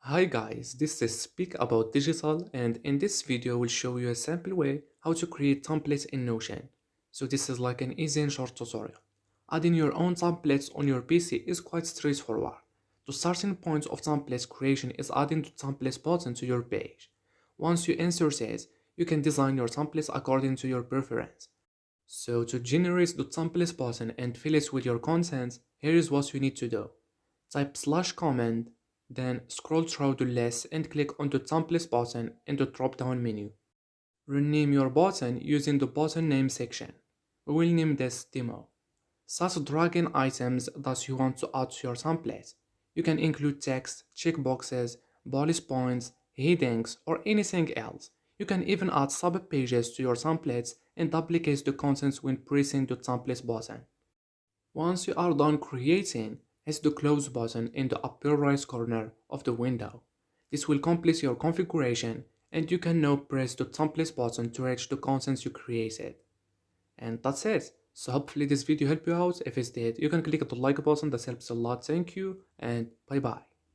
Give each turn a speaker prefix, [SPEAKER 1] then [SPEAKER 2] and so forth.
[SPEAKER 1] Hi guys, this is Speak About Digital, and in this video we'll show you a simple way how to create templates in Notion. So this is like an easy and short tutorial. Adding your own templates on your PC is quite straightforward. The starting point of templates creation is adding the templates button to your page. Once you insert it, you can design your templates according to your preference. So to generate the templates button and fill it with your content, here is what you need to do. Type /command, then scroll through the list and click on the templates button in the drop-down menu. Rename your button using the button name section. We will name this demo. Start dragging items that you want to add to your template. You can include text, checkboxes, bullet points, headings, or anything else. You can even add sub-pages to your templates and duplicate the contents when pressing the templates button. Once you are done creating, hit the close button in the upper right corner of the window. This will complete your configuration and you can now press the templates button to reach the contents you created. And that's it. So hopefully this video helped you out. If it did, you can click the like button, that helps a lot. Thank you and bye bye.